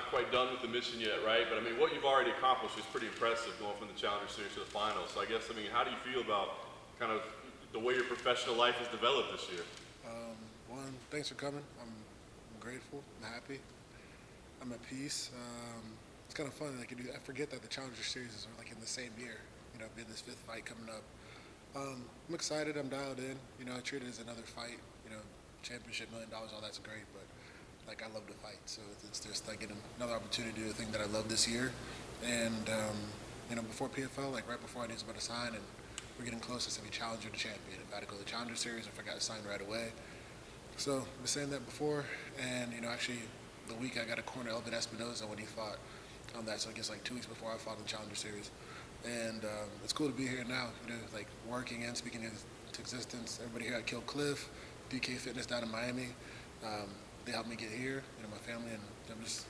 not quite done with the mission yet, right? But I mean, what you've already accomplished is pretty impressive, going from the Challenger Series to the final. So I guess, I mean, how do you feel about kind of the way your professional life has developed this year? One, thanks for coming. I'm grateful. I'm happy. I'm at peace. It's kind of fun. Like I forget that the Challenger Series are like in the same year. You know, being this 5th fight coming up. I'm excited. I'm dialed in. You know, I treat it as another fight. You know, championship, $1 million, all that's great, but like I love to fight. So it's just like getting another opportunity to do the thing that I love this year. And you know, before PFL, like right before I was about to sign, and we're getting close to be challenger to champion. If I had to go to the Challenger Series, if I got signed right away. So I've been saying that before, and you know, actually, the week I got to corner Elvin Espinoza when he fought on that. So I guess like 2 weeks before I fought in the Challenger Series, and it's cool to be here now. You know, like working and speaking into existence. Everybody here at Kill Cliff, DK Fitness down in Miami. They helped me get here. You know, my family, and I'm just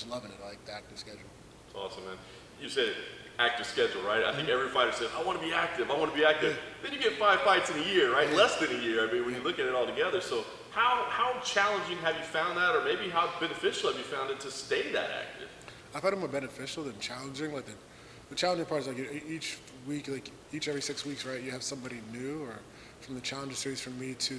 loving it. I like the active schedule. It's awesome, man. You said active schedule, right? I think every fighter says, I want to be active, I want to be active. Yeah. Then you get 5 fights in a year, right? Yeah. Less than a year, I mean, when you look at it all together. So how challenging have you found that, or maybe how beneficial have you found it to stay that active? I find it more beneficial than challenging. Like the challenging part is like each week, like each every 6 weeks, right? You have somebody new, or from the Challenger Series for me to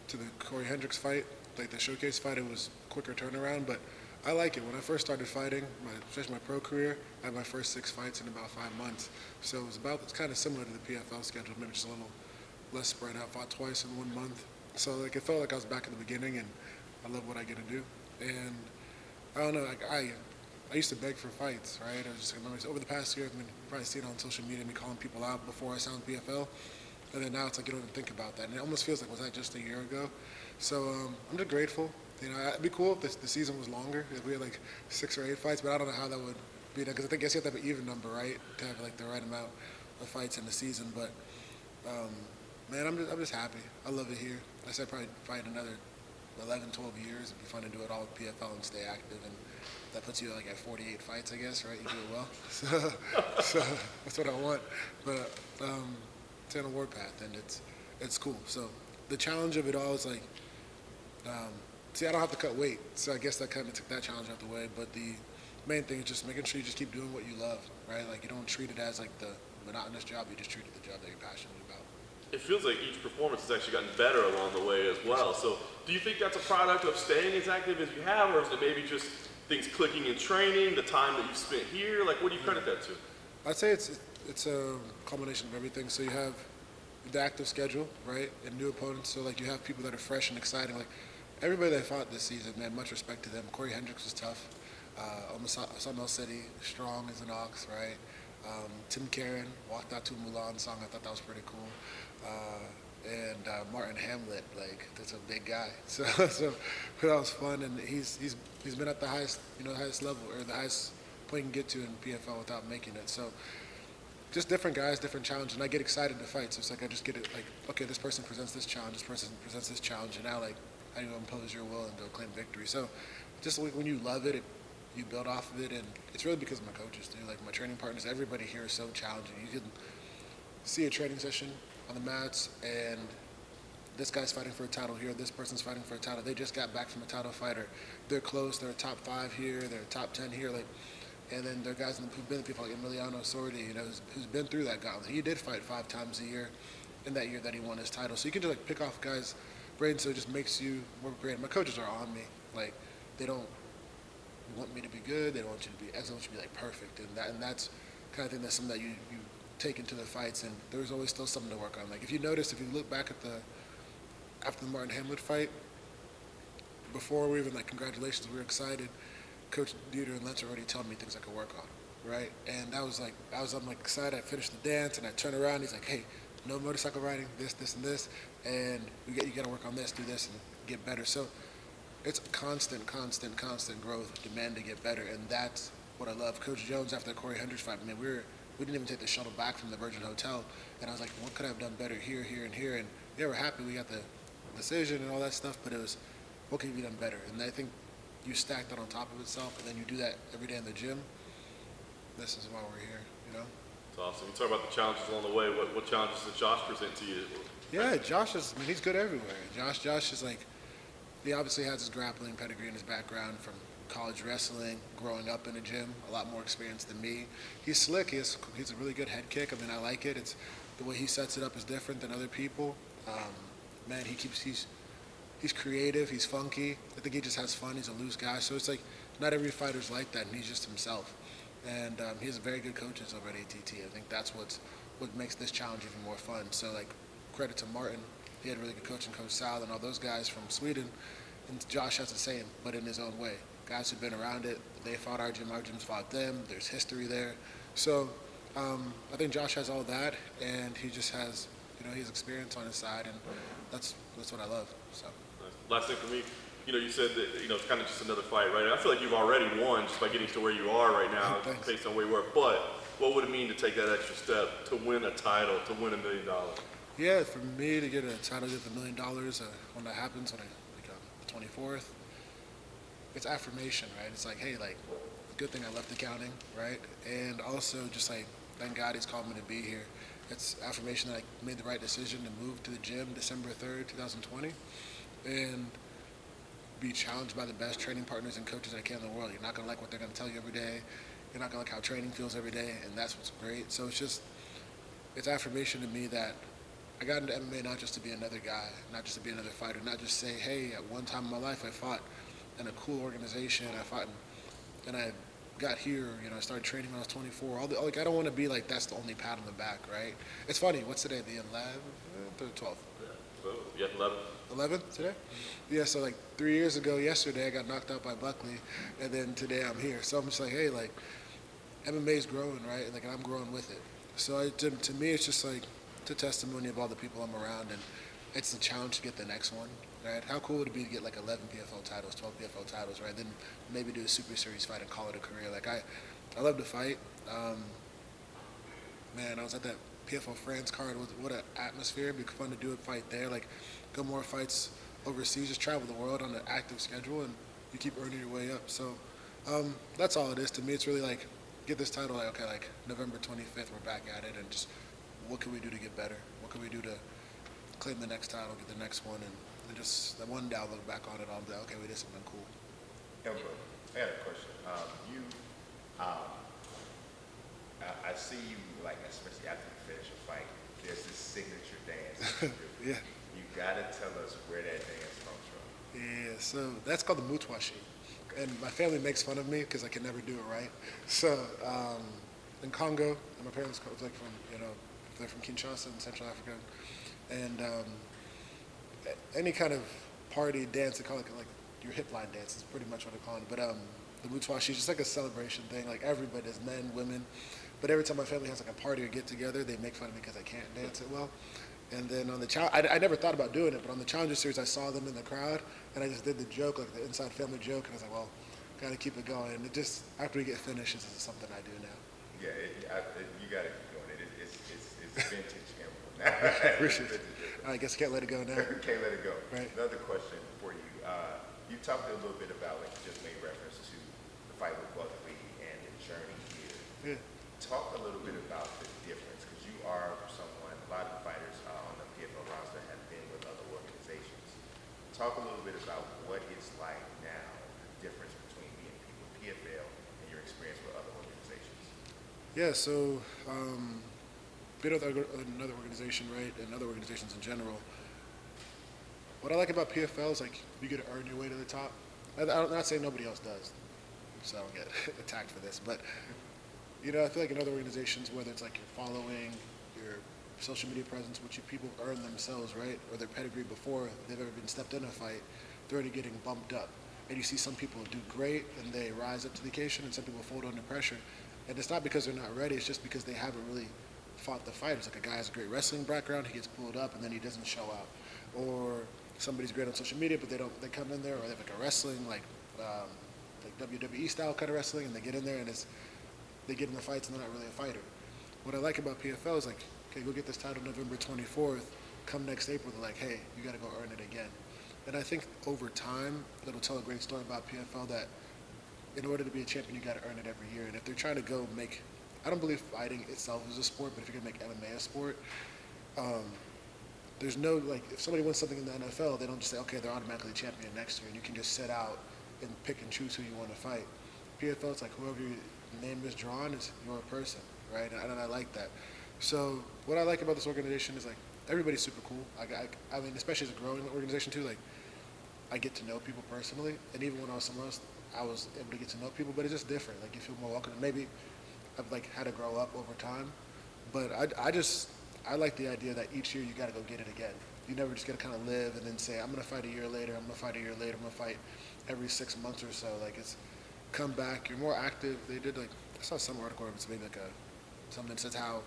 the Corey Hendricks fight, like the showcase fight, it was quicker turnaround, but I like it. When I first started fighting, especially my pro career, I had my first 6 fights in about 5 months. So it's kind of similar to the PFL schedule, maybe just a little less spread out. Fought twice in 1 month. So like it felt like I was back in the beginning, and I love what I get to do. And I don't know, like I used to beg for fights, right? I just remember over the past year, I mean, you've probably seen it on social media, me calling people out before I signed PFL. And then now it's like you don't even think about that. And it almost feels like, was that just a year ago? So I'm just grateful. You know, it'd be cool if the season was longer, if we had like 6 or 8 fights, but I don't know how that would be done, because I guess you have to have an even number, right, to have like the right amount of fights in the season. But man, I'm just happy. I love it here. I said probably fight another 11, 12 years. It'd be fun to do it all with PFL and stay active, and that puts you like at 48 fights, I guess, right? You do it well. So that's what I want. But it's on a warpath, and it's cool. So the challenge of it all is like, see, I don't have to cut weight, so I guess that kind of took that challenge out the way. But the main thing is just making sure you just keep doing what you love, right? Like you don't treat it as like the monotonous job. You just treat it the job that you're passionate about. It feels like each performance has actually gotten better along the way as well. So do you think that's a product of staying as active as you have, or is it maybe just things clicking in training, the time that you've spent here? Like, what do you credit that to? I'd say it's a combination of everything. So you have the active schedule, right, and new opponents. So like you have people that are fresh and exciting. Like everybody that fought this season, man, much respect to them. Corey Hendricks was tough. Osama City, strong as an ox, right? Tim Karen walked out to a Mulan song. I thought that was pretty cool. And Martin Hamlet, like that's a big guy. So that was fun, and he's been at the highest level, or the highest point you can get to in PFL without making it. So just different guys, different challenges, and I get excited to fight. So it's like I just get it like, okay, this person presents this challenge, this person presents this challenge, and now like how do you impose your will and go claim victory? So just like when you love it, you build off of it, and it's really because of my coaches too. Like my training partners, everybody here is so challenging. You can see a training session on the mats, and this guy's fighting for a title here, this person's fighting for a title. They just got back from a title fighter. They're close, they're top 5 here, they're top 10 here, like, and then there are guys who've been people like Emiliano Sordi, you know, who's been through that gauntlet. He did fight 5 times a year in that year that he won his title. So you can just like pick off guys' brains, so it just makes you more great. My coaches are on me. Like, they don't want me to be good, they don't want you to be excellent, they want you to be like perfect, and that's kind of thing that's something that you take into the fights, and there's always still something to work on. Like if you look back at after the Martin Hamlet fight, before we even like congratulations, we were excited. Coach Dieter and Lentz were already telling me things I could work on, right? And I'm like excited. I finished the dance, and I turn around. He's like, "Hey, no motorcycle riding. This, and this, and you got to work on this, do this, and get better." So it's constant growth, demand to get better, and that's what I love. Coach Jones, after the Corey Hendricks fight, man, we didn't even take the shuttle back from the Virgin Hotel, and I was like, what could I have done better here, and here? And they were happy we got the decision and all that stuff, but it was, what could be done better? And I think you stack that on top of itself, and then you do that every day in the gym. This is why we're here, you know? It's awesome. You talk about the challenges along the way. What challenges did Josh present to you? Yeah, Josh is, I mean, he's good everywhere. Josh is like, he obviously has his grappling pedigree and his background from college wrestling, growing up in a gym, a lot more experience than me. He's slick. He's a really good head kick. I mean, I like it. It's the way he sets it up is different than other people. Man, he's creative. He's funky. I think he just has fun. He's a loose guy. So it's like not every fighter's like that, and he's just himself. And he has very good coaches over at ATT. I think that's what makes this challenge even more fun. So like credit to Martin. He had really good coaching, Coach Sal, and all those guys from Sweden. And Josh has the same, but in his own way. Guys who've been around it, they fought our gyms fought them. There's history there. So I think Josh has all that, and he just has, his experience on his side, and that's what I love. So. Last thing for me, you said that, it's kind of just another fight, right? I feel like you've already won just by getting to where you are right now based on where you were. But what would it mean to take that extra step to win a title, to win $1 million? Yeah, for me to get a title, get $1 million, when that happens, on the 24th, it's affirmation, right? It's like, hey, like, good thing I left accounting, right? And also just like, thank God he's called me to be here. It's affirmation that I made the right decision to move to the gym December 3rd, 2020, and be challenged by the best training partners and coaches I can in the world. You're not gonna like what they're gonna tell you every day. You're not gonna like how training feels every day, and that's what's great. So it's affirmation to me that I got into MMA not just to be another guy, not just to be another fighter, not just say, hey, at one time in my life I fought in a cool organization, and I got here, I started training when I was 24. I don't want to be like, that's the only pat on the back, right? It's funny, what's today, the 11th or 12th? Yeah, 11th. 11th today? Yeah, so like 3 years ago yesterday I got knocked out by Buckley, and then today I'm here. So I'm just like, hey, like, MMA's growing, right? Like, and I'm growing with it. So to me, it's just like, it's a testimony of all the people I'm around, and it's a challenge to get the next one, right? How cool would it be to get like 11 PFL titles, 12 PFL titles, right? Then maybe do a Super Series fight and call it a career. Like, I love to fight. Man, I was at that PFL France card. What an atmosphere. It'd be fun to do a fight there. Like, go more fights overseas. Just travel the world on an active schedule, and you keep earning your way up. So that's all it is to me. It's really like, get this title, like, okay, like November 25th, we're back at it, and just what can we do to get better? What can we do to claim the next title, get the next one, and just that one day I'll look back on it, I'll be like, okay, we did something cool. Impa, I got a question. I see you, like, especially after you finish a fight, there's this signature dance. Yeah. You gotta tell us where that dance comes from. Yeah, so that's called the Mwash. And my family makes fun of me because I can never do it right. So in Congo, and my parents was like they're from Kinshasa in Central Africa, and any kind of party dance, they call it like your hip line dance is pretty much what they call it. But the Mwash is just like a celebration thing. Like everybody, there's men, women. But every time my family has like a party or get together, they make fun of me because I can't dance it well. And then on the I never thought about doing it, but on the Challenger Series, I saw them in the crowd, and I just did the joke, like the inside family joke, and I was like, well, gotta keep it going. And it just, after we get finished, this is something I do now. Yeah, you gotta keep going. It's vintage Impa. I appreciate it. I guess I can't let it go now. Can't let it go. Right. Another question for you. You talked a little bit about, like, you just made reference to the fight with Buckley and the journey here. Yeah. Talk a little bit about the difference, because you are someone, a lot of the fighters on the PFL roster have been with other organizations. Talk a little bit about what it's like now, the difference between being with PFL and your experience with other organizations. Yeah, so being with another organization, right, and other organizations in general, what I like about PFL is like you get to earn your way to the top. I'm not saying nobody else does, so I don't get attacked for this, but I feel like in other organizations, whether it's like your following, your social media presence, which people earn themselves, right, or their pedigree before they've ever been stepped in a fight, they're already getting bumped up. And you see some people do great and they rise up to the occasion, and some people fold under pressure. And it's not because they're not ready, it's just because they haven't really fought the fight. It's like a guy has a great wrestling background, he gets pulled up, and then he doesn't show up. Or somebody's great on social media, but they come in there, or they have like a wrestling, like WWE style kind of wrestling, and they get in there and they get in the fights and they're not really a fighter. What I like about PFL is like, okay, go get this title November 24th, come next April, they're like, hey, you gotta go earn it again. And I think over time, it'll tell a great story about PFL that in order to be a champion, you gotta earn it every year. And if they're trying to go make, I don't believe fighting itself is a sport, but if you're gonna make MMA a sport, there's no, like, if somebody wins something in the NFL, they don't just say, okay, they're automatically champion next year, and you can just sit out and pick and choose who you want to fight. PFL, it's like whoever your name is drawn is your person, right? And I like that. So what I like about this organization is like everybody's super cool. I mean, especially as a growing organization too. Like I get to know people personally, and even when I was somewhere else, I was able to get to know people. But it's just different. Like you feel more welcome. Maybe I've like had to grow up over time, but I like the idea that each year you got to go get it again. You never just got to kind of live and then say, I'm going to fight a year later, I'm going to fight a year later, I'm going to fight every 6 months or so. Like it's come back, you're more active. They did like, I saw some article where it's maybe like something that says how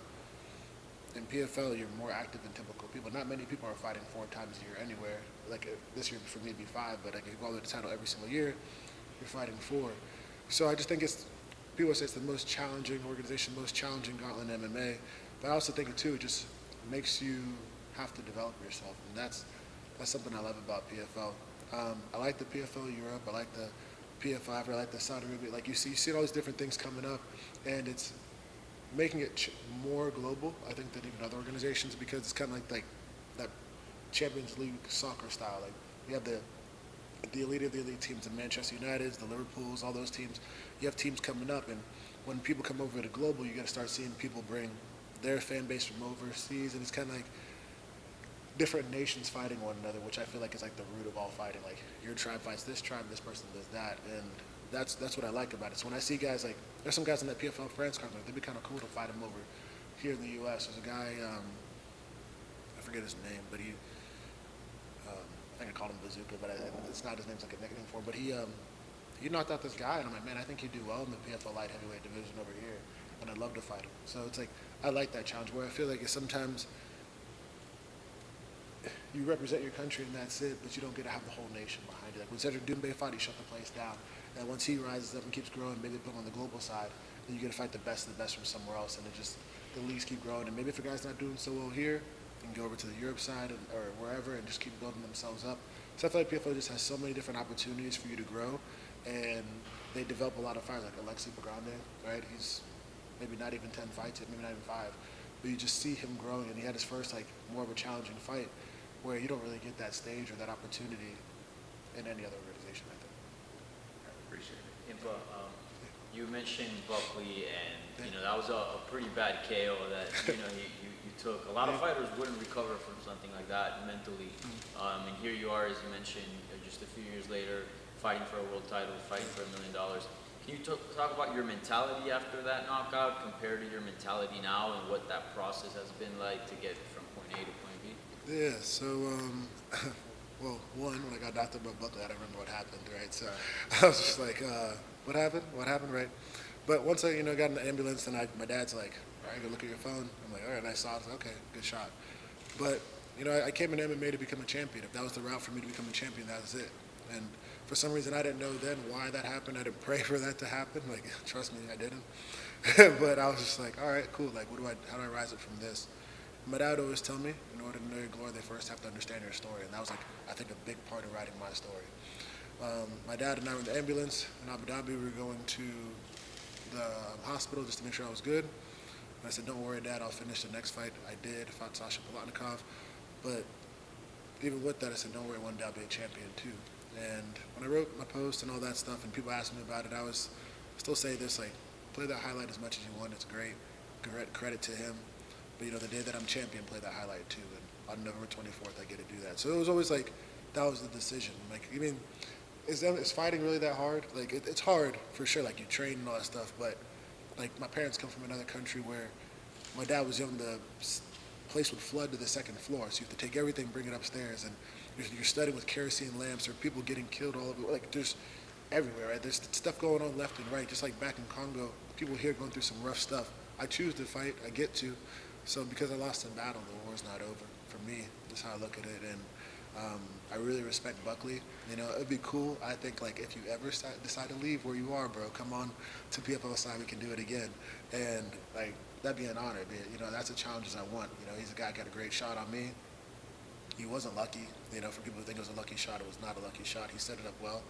in PFL you're more active than typical people. Not many people are fighting 4 times a year anywhere. Like this year for me it'd be 5, but like if you go to the title every single year, you're fighting 4. So I just think people say it's the most challenging organization, most challenging gauntlet in MMA. But I also think it too, it just makes you have to develop yourself, and that's something I love about PFL. I like the PFL Europe, I like the PFL Africa, I like the Saudi Arabia. Like you see all these different things coming up, and it's making it more global, I think, than even other organizations, because it's kind of like that Champions League soccer style. Like you have the elite of the elite teams, the Manchester Uniteds, the Liverpools, all those teams. You have teams coming up, and when people come over to global, you got to start seeing people bring their fan base from overseas, and it's kind of like different nations fighting one another, which I feel like is like the root of all fighting. Like your tribe fights this tribe, this person does that, and that's what I like about it. So when I see guys like, there's some guys in that PFL France card, like it'd be kind of cool to fight them over here in the U.S. There's a guy, I forget his name, but I think I called him Bazooka, but it's not, his name's like a nickname for him. But he knocked out this guy, and I'm like, man, I think he'd do well in the PFL light heavyweight division over here, and I'd love to fight him. So it's like I like that challenge where I feel like it's sometimes you represent your country and that's it, but you don't get to have the whole nation behind you. Like when Cedric Doumbé fought, he shut the place down. And once he rises up and keeps growing, maybe put him on the global side, then you get to fight the best of the best from somewhere else, and the leagues keep growing. And maybe if a guy's not doing so well here, they can go over to the Europe side or wherever and just keep building themselves up. So I feel like PFL just has so many different opportunities for you to grow, and they develop a lot of fighters, like Alexi Pagande, right? He's maybe not even 10 fights yet, maybe not even 5. But you just see him growing, and he had his first like more of a challenging fight where you don't really get that stage or that opportunity in any other organization, I think. I appreciate it. Impa, you mentioned Buckley, and that was a pretty bad KO that you took. A lot of fighters wouldn't recover from something like that mentally, and here you are, as you mentioned, just a few years later, fighting for a world title, fighting for $1 million. Can you talk about your mentality after that knockout compared to your mentality now, and what that process has been like to get from point A to point B? Yeah, so, well, one, when I got knocked out by Buckley, I don't remember what happened, right? So I was just like, what happened? What happened, right? But once I, got in the ambulance, and my dad's like, all right, go look at your phone. I'm like, all right, and I saw it. I was like, okay, good shot. But, I came in MMA to become a champion. If that was the route for me to become a champion, that was it. And for some reason, I didn't know then why that happened. I didn't pray for that to happen. Like, trust me, I didn't. But I was just like, all right, cool. Like, how do I rise it from this? My dad would always tell me, in order to know your glory, they first have to understand your story. And that was, like, I think, a big part of writing my story. My dad and I were in the ambulance in Abu Dhabi. We were going to the hospital just to make sure I was good. And I said, don't worry, Dad, I'll finish the next fight. I did, fought Sasha Palatnikov. But even with that, I said, don't worry, one day I'll be a champion too. And when I wrote my post and all that stuff, and people asked me about it, I still say this, like, play that highlight as much as you want. It's great. Credit to him. But, the day that I'm champion, play that highlight too. And on November 24th, I get to do that. So it was always like, that was the decision. Like, is fighting really that hard? Like, it's hard for sure. Like, you train and all that stuff. But, like, my parents come from another country where my dad was young. The place would flood to the second floor. So you have to take everything, bring it upstairs. And you're studying with kerosene lamps or people getting killed all over. Like, there's everywhere, right? There's stuff going on left and right. Just like back in Congo, people here going through some rough stuff. I choose to fight. I get to. So because I lost in battle, the war's not over. For me, that's how I look at it. And I really respect Buckley. It'd be cool. I think, like, if you ever decide to leave where you are, bro, come on to PFL side. We can do it again. And, like, that'd be an honor. That's the challenges I want. He's a guy who got a great shot on me. He wasn't lucky. For people who think it was a lucky shot, it was not a lucky shot. He set it up well.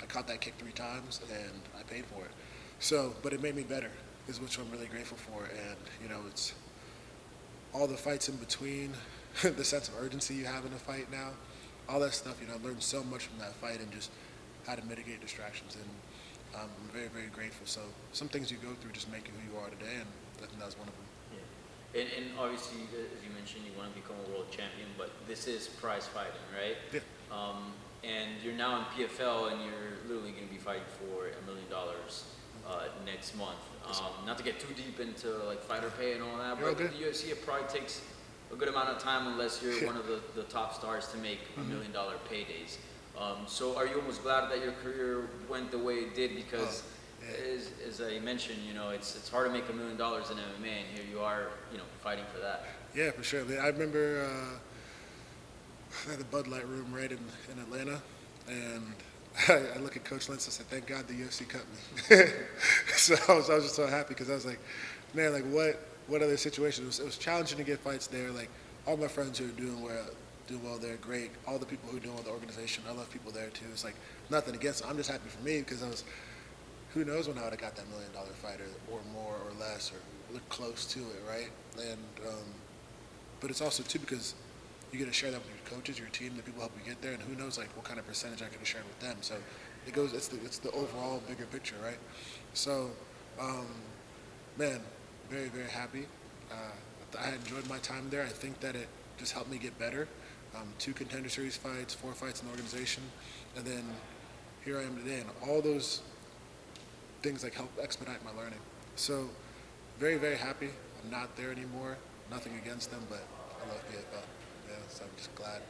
I caught that kick 3 times, and I paid for it. So, but it made me better, is which I'm really grateful for. And, it's all the fights in between, the sense of urgency you have in a fight now, all that stuff, I learned so much from that fight, and just how to mitigate distractions, and I'm very, very grateful. So some things you go through just make you who you are today, and I think that was one of them. Yeah. And obviously, as you mentioned, you want to become a world champion, but this is prize fighting, right? Yeah. And you're now in PFL, and you're literally going to be fighting for $1 million next month. Not to get too deep into like fighter pay and all that, but the UFC, it probably takes a good amount of time unless you're one of the top stars to make $1 million paydays. So are you almost glad that your career went the way it did? Because as I mentioned, you know, it's hard to make $1 million in MMA, and here you are, you know, fighting for that. Yeah, for sure. I remember at the Bud Light room right in Atlanta, and I look at Coach Lentz and said, "Thank God the UFC cut me." So I was just so happy because I was like, man, like what other situations? It was challenging to get fights there. Like all my friends who are doing well, they're great. All the people who are doing well, the organization, I love people there too. It's like nothing against them. I'm just happy for me because who knows when I would have got that $1 million fighter or more or less or look close to it, right? And but it's also too because you get to share that with your coaches, your team, the people who help you get there, and who knows like what kind of percentage I could have shared with them. So it goes. It's the overall bigger picture, right? So, man, very, very happy. I enjoyed my time there. I think that it just helped me get better. 2 Contender Series fights, 4 fights in the organization, and then here I am today. And all those things like help expedite my learning. So very, very happy. I'm not there anymore. Nothing against them, but I love PFL. Yeah, so I'm just glad.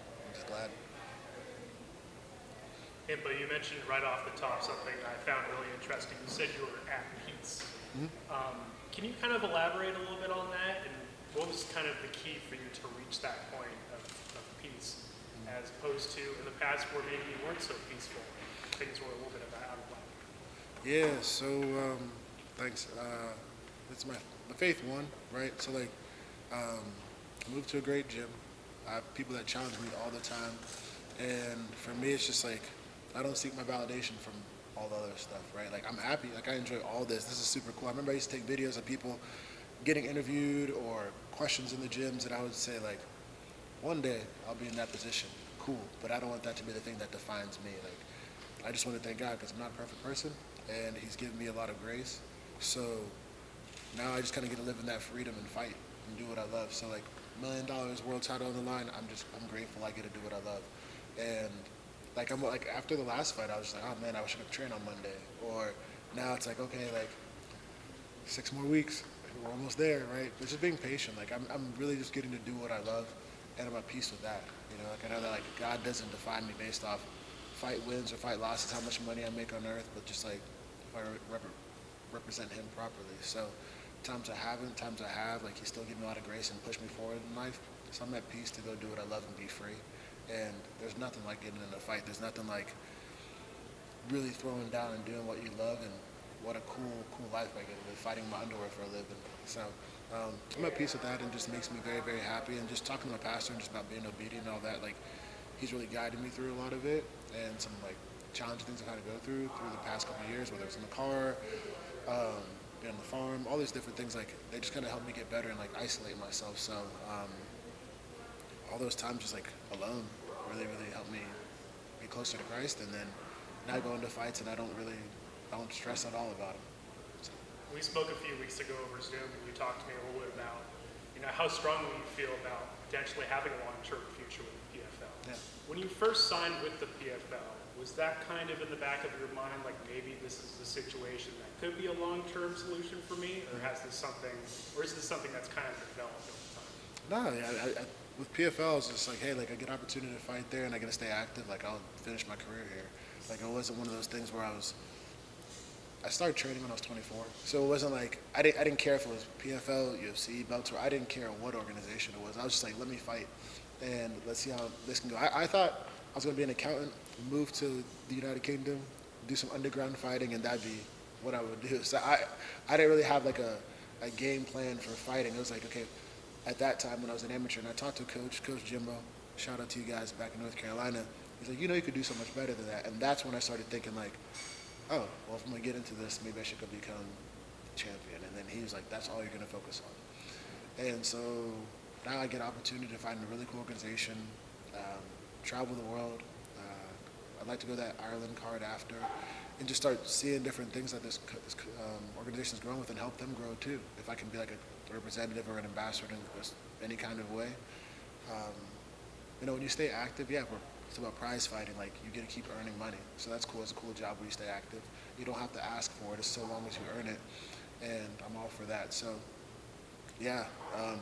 Impa, you mentioned right off the top something I found really interesting. You said you were at peace. Can you kind of elaborate a little bit on that? And what was kind of the key for you to reach that point of peace, as opposed to in the past where maybe you weren't so peaceful, things were a little bit out of line? Yeah, so thanks. It's my faith one, right? So like, I moved to a great gym. I have people that challenge me all the time, and for me, it's just like I don't seek my validation from all the other stuff, right? Like I'm happy, like I enjoy all this. This is super cool. I remember I used to take videos of people getting interviewed or questions in the gyms, and I would say like, one day I'll be in that position. Cool, but I don't want that to be the thing that defines me. Like I just want to thank God because I'm not a perfect person, and He's given me a lot of grace. So now I just kind of get to live in that freedom and fight and do what I love. So like $1 million world title on the line, I'm grateful I get to do what I love. And like I'm like after the last fight, I was just like, oh man, I wish I could train on Monday. Or now it's like, okay, like 6 more weeks, we're almost there, right? But just being patient. Like I'm really just getting to do what I love, and I'm at peace with that. You know, like I know that like God doesn't define me based off fight wins or fight losses, how much money I make on earth, but just like if I represent Him properly. So times I haven't, times I have, like He's still giving me a lot of grace and pushed me forward in life. So I'm at peace to go do what I love and be free. And there's nothing like getting in a fight. There's nothing like really throwing down and doing what you love, and what a cool life I get with fighting my underwear for a living. So I'm at peace with that, and just makes me very, very happy. And just talking to my pastor and just about being obedient and all that, like he's really guided me through a lot of it, and some like challenging things I've had to go through the past couple of years, whether it's in the car, being on the farm, all these different things. Like they just kind of helped me get better and like isolate myself. So all those times just like alone really, really helped me get closer to Christ, and then now I go into fights and I don't stress at all about them. So. We spoke a few weeks ago over Zoom, and you talked to me a little bit about, you know, how strongly you feel about potentially having a long-term future with the PFL. Yeah. When you first signed with the PFL, was that kind of in the back of your mind, like maybe this is the situation that could be a long-term solution for me, or is this something that's kind of developed over time? No, yeah, with PFL, it's just like, hey, like I get an opportunity to fight there, and I get to stay active. Like I'll finish my career here. Like it wasn't one of those things where I started training when I was 24, so it wasn't like I didn't care if it was PFL, UFC, Bellator. I didn't care what organization it was. I was just like, let me fight, and let's see how this can go. I thought I was going to be an accountant, move to the United Kingdom, do some underground fighting, and that'd be what I would do. So I didn't really have like a game plan for fighting. It was like, okay, at that time when I was an amateur, and I talked to Coach Jimbo, shout out to you guys back in North Carolina. He's like, you know, you could do so much better than that. And that's when I started thinking like, oh, well, if I'm going to get into this, maybe I should go become champion. And then he was like, that's all you're going to focus on. And so now I get an opportunity to find a really cool organization, travel the world. I'd like to go that Ireland card after, and just start seeing different things that this organization is growing with and help them grow too. If I can be like a representative or an ambassador in any kind of way. When you stay active, it's about prize fighting. Like, you get to keep earning money. So that's cool. It's a cool job where you stay active. You don't have to ask for it. It's so long as you earn it. And I'm all for that. So,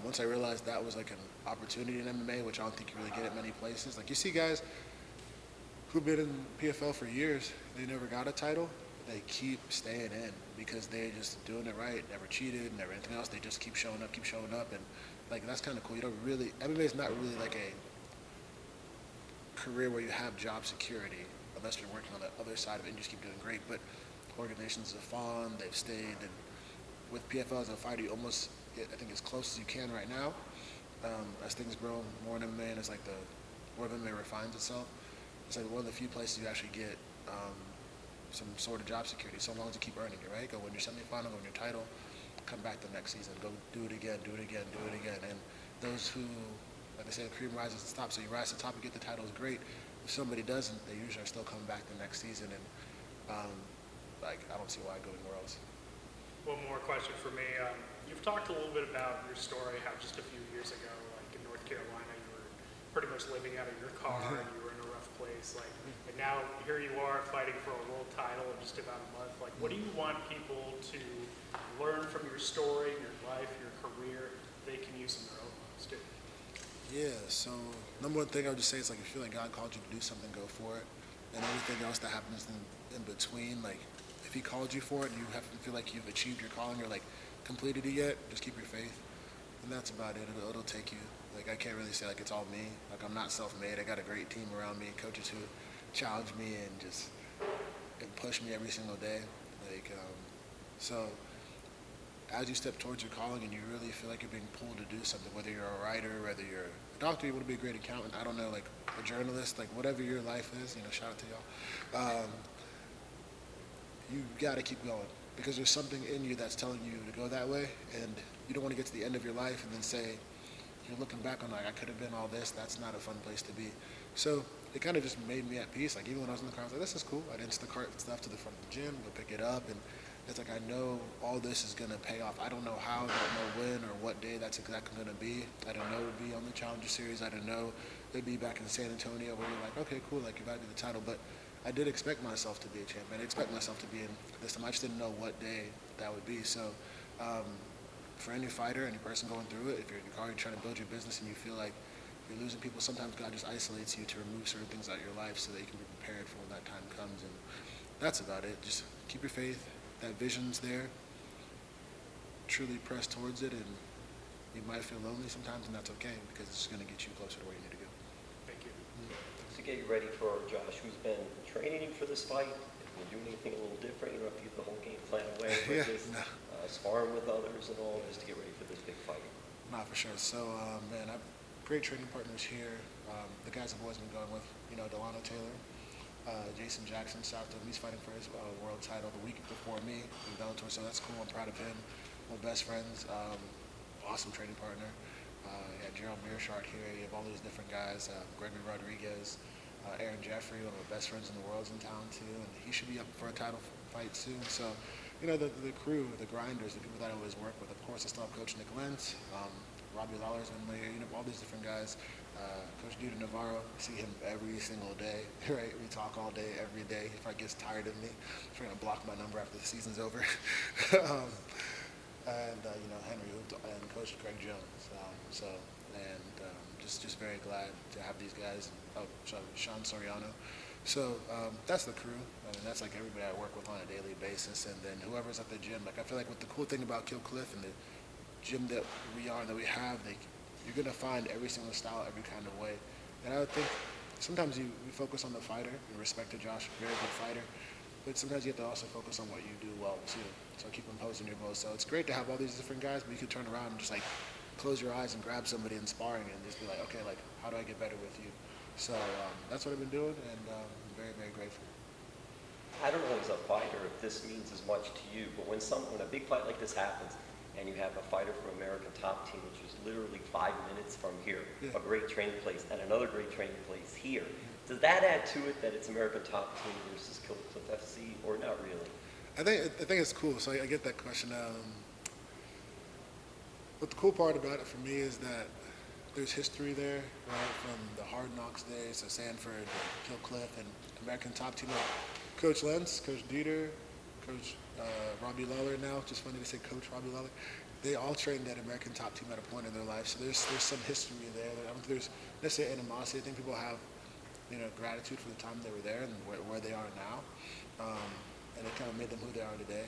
once I realized that was like an opportunity in MMA, which I don't think you really get at many places. Like, you see guys who've been in PFL for years, they never got a title. They keep staying in because they're just doing it right, never cheated, never anything else. They just keep showing up. And, like, that's kind of cool. MMA is not really like a career where you have job security unless you're working on the other side of it and you just keep doing great. But organizations have fallen, they've stayed, and with PFL as a fighter, you almost get, I think, as close as you can right now. As things grow more in MMA and as like the more MMA refines itself, it's like one of the few places you actually get some sort of job security, so long as you keep earning it, right? Go win your semifinal, go win your title, come back the next season, go do it again. And those who, like they say, the cream rises to the top, so you rise to the top and get the title is great. If somebody doesn't, they usually are still coming back the next season, and I don't see why I go anywhere else. One more question for me. You've talked a little bit about your story, how just a few years ago, like in North Carolina, you were pretty much living out of your car, and you were in a rough place, and now here you are fighting for a world title in just about a month. Like, what do you want people to learn from your story, your life, your career, they can use in their own lives too? Yeah, so number one thing I would just say is, like, if you feel like God called you to do something, go for it. And everything else that happens in between, like, if he called you for it and you have to feel like you've achieved your calling or like completed it yet, just keep your faith. And that's about it. It'll take you. Like, I can't really say like it's all me. Like, I'm not self-made. I got a great team around me, coaches who challenge me and push me every single day. Like, so as you step towards your calling and you really feel like you're being pulled to do something, whether you're a writer, whether you're a doctor, you want to be a great accountant, I don't know, like a journalist, like whatever your life is, shout out to y'all. You got to keep going because there's something in you that's telling you to go that way, and you don't want to get to the end of your life and then say, you're looking back on like, I could have been all this. That's not a fun place to be. So it kind of just made me at peace. Like, even when I was in the car, I was like, this is cool. I'd Instacart stuff to the front of the gym, go pick it up, and it's like, I know all this is going to pay off. I don't know how, I don't know when or what day that's exactly going to be. I don't know it would be on the Challenger Series. I don't know it'd be back in San Antonio where you're like, okay, cool, like, you got to be the title. But I did expect myself to be a champion. I expect myself to be in this time. I just didn't know what day that would be. So for any fighter, any person going through it, if you're in your car, you're trying to build your business and you feel like you're losing people, sometimes God just isolates you to remove certain things out of your life so that you can be prepared for when that time comes. And that's about it. Just keep your faith. That vision's there. Truly press towards it, and you might feel lonely sometimes, and that's okay because it's going to get you closer to where you need to go. Thank you. To get you ready for Josh, who's been training for this fight, if you're doing anything a little different, you don't have to give the whole game plan away, but just sparring with others and all, just to get ready for this big fight. Not for sure. So, man, I've great training partners here. The guys I've always been going with, Delano Taylor, Jason Jackson, shout out to him. He's fighting for his world title the week before me in Bellator, so that's cool. I'm proud of him. My best friends, awesome training partner. You had Gerald Mearshart here. You have all these different guys. Gregory Rodriguez, Aaron Jeffrey, one of my best friends in the world, is in town too, and he should be up for a title fight soon. So, the crew, the grinders, the people that I always work with. Of course, I still have Coach Nick Lentz, Robbie Lawler's been there, all these different guys. Coach Duda Navarro, I see him every single day, right? We talk all day, every day. If I gets tired of me, he's going to block my number after the season's over. Henry and Coach Greg Jones. Just very glad to have these guys. Sean Soriano. So that's the crew. I mean, that's like everybody I work with on a daily basis. And then whoever's at the gym. Like, I feel like what the cool thing about Kill Cliff and the gym that we have, you're going to find every single style, every kind of way. And I would think sometimes we focus on the fighter. We respect Josh, very good fighter. But sometimes you have to also focus on what you do well, too. So keep imposing your goals. So it's great to have all these different guys, but you can turn around and just, like, close your eyes and grab somebody in sparring and just be like, okay, like, how do I get better with you? So that's what I've been doing, and I'm very, very grateful. I don't know as a fighter if this means as much to you, but when a big fight like this happens, and you have a fighter from American Top Team, which is literally 5 minutes from here, a great training place, and another great training place here, Does that add to it that it's American Top Team versus Cliff FC, or not really? I think it's cool. So I get that question. But the cool part about it for me is that there's history there, right? From the Hard Knocks days to Sanford, Kill Cliff, and American Top Team. Like Coach Lentz, Coach Dieter, Coach Robbie Lawler now. Just funny to say Coach Robbie Lawler. They all trained at American Top Team at a point in their life. So there's some history there. I don't think there's necessarily animosity. I think people have, gratitude for the time they were there and where they are now. And it kind of made them who they are today.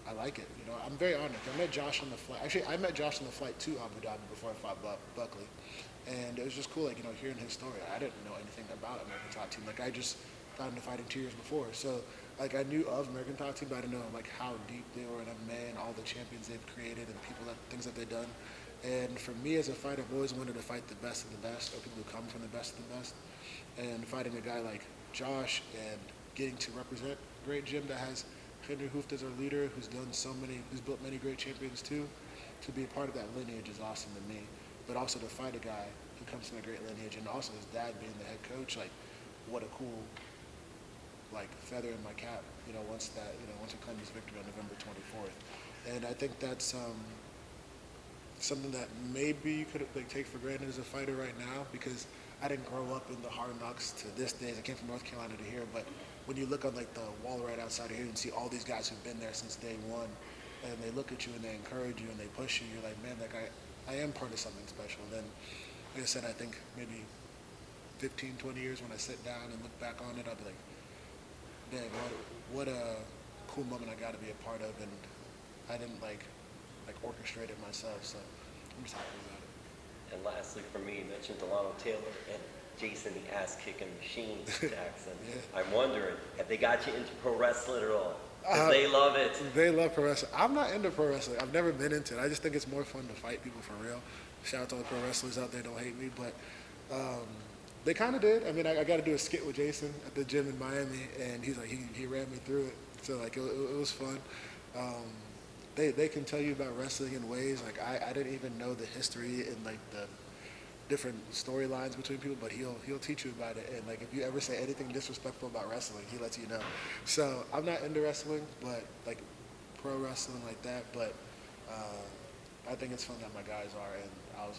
I like it. I'm very honored. I met Josh on the flight. Actually, I met Josh on the flight to Abu Dhabi before I fought Buckley. And it was just cool, hearing his story. I didn't know anything about American Top Team. I just got into fighting 2 years before. So, I knew of American Top Team, but I didn't know, how deep they were in MMA and all the champions they've created and things that they've done. And for me as a fighter, I've always wanted to fight the best of the best, or people who come from the best of the best. And fighting a guy like Josh and getting to represent a great gym that has Henry Hooft as our leader, who's built many great champions too, to be a part of that lineage is awesome to me. But also to fight a guy who comes from a great lineage, and also his dad being the head coach, what a cool, feather in my cap, once we claim his victory on November 24th. And I think that's something that maybe you could take for granted as a fighter right now, because I didn't grow up in the Hard Knocks to this day. I came from North Carolina to here, but when you look on the wall right outside of here and see all these guys who've been there since day one, and they look at you and they encourage you and they push you, you're like, man, I am part of something special. And then, like I said, I think maybe 15, 20 years when I sit down and look back on it, I'll be like, dang, what a cool moment I got to be a part of, and I didn't orchestrate it myself, so I'm just happy about it. And lastly, for me, you mentioned Delano Taylor and Jason the ass-kicking machine Jackson. Yeah. I'm wondering, have they got you into pro wrestling at all? 'Cause they love it. They love pro wrestling. I'm not into pro wrestling. I've never been into it. I just think it's more fun to fight people for real. Shout out to all the pro wrestlers out there. Don't hate me, but they kind of did. I mean, I got to do a skit with Jason at the gym in Miami, and he's like, he ran me through it. So it was fun. They can tell you about wrestling in ways I didn't even know the history and the different storylines between people, but he'll teach you about it. And if you ever say anything disrespectful about wrestling, he lets you know. So I'm not into wrestling, but pro wrestling like that. But I think it's fun that my guys are, and I'm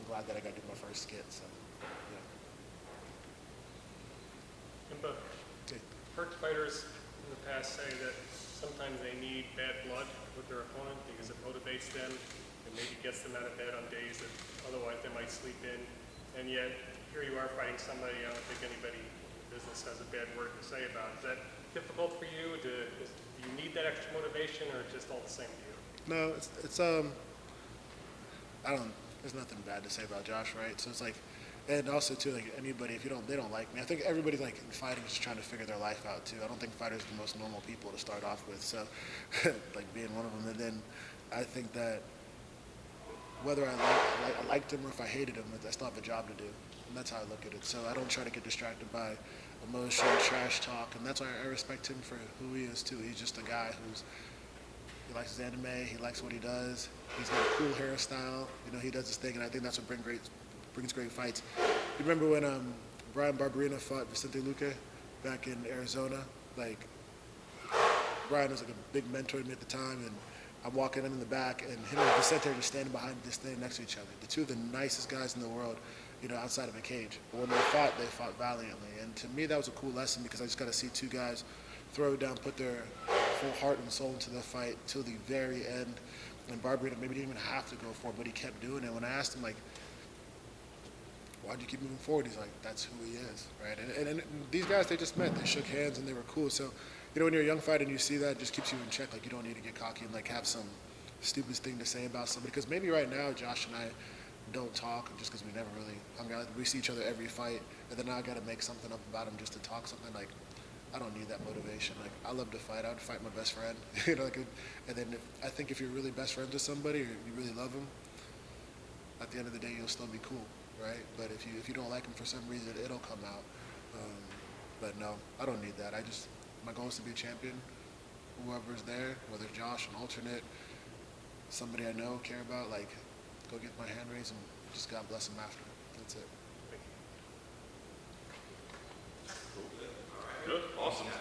glad that I got to do my first skit. So yeah. Impa, hurt fighters in the past say that sometimes they need bad blood with their opponent because it motivates them and maybe gets them out of bed on days that otherwise they might sleep in. And yet, here you are fighting somebody I don't think anybody in the business has a bad word to say about. Is that difficult for you? Do you need that extra motivation, or just all the same to you? No, it's there's nothing bad to say about Josh, right? So it's and also too, anybody, if they don't like me, I think everybody in fighting is just trying to figure their life out too. I don't think fighters are the most normal people to start off with, so being one of them. And then I think that whether I liked him or if I hated him, I still have a job to do, and that's how I look at it. So I don't try to get distracted by emotion, trash talk, and that's why I respect him for who he is too. He's just a guy he likes his anime, he likes what he does. He's got a cool hairstyle, he does his thing, and I think that's what brings great fights. You remember when Brian Barberina fought Vicente Luque back in Arizona? Brian was a big mentor to me at the time, and I'm walking in the back, and him and Vicente are just standing behind this thing next to each other. The two of the nicest guys in the world, outside of a cage. But when they fought valiantly. And to me, that was a cool lesson, because I just got to see two guys throw it down, put their full heart and soul into the fight till the very end. And Barberina maybe didn't even have to go for it, but he kept doing it. When I asked him, why'd you keep moving forward? He's like, that's who he is, right? And these guys, they just met. They shook hands, and they were cool. So, when you're a young fighter and you see that, it just keeps you in check. You don't need to get cocky and have some stupid thing to say about somebody. Because maybe right now, Josh and I don't talk just because we never really hung out. We see each other every fight, and then now I got to make something up about him just to talk something. I don't need that motivation. I love to fight. I would fight my best friend. And then I think if you're really best friends with somebody or you really love them, at the end of the day, you'll still be cool, right? But if you don't like them for some reason, it'll come out. But no, I don't need that. My goal is to be a champion. Whoever's there, whether it's Josh, an alternate, somebody I know, care about, go get my hand raised and just God bless them after. That's it. Good. Awesome. Thank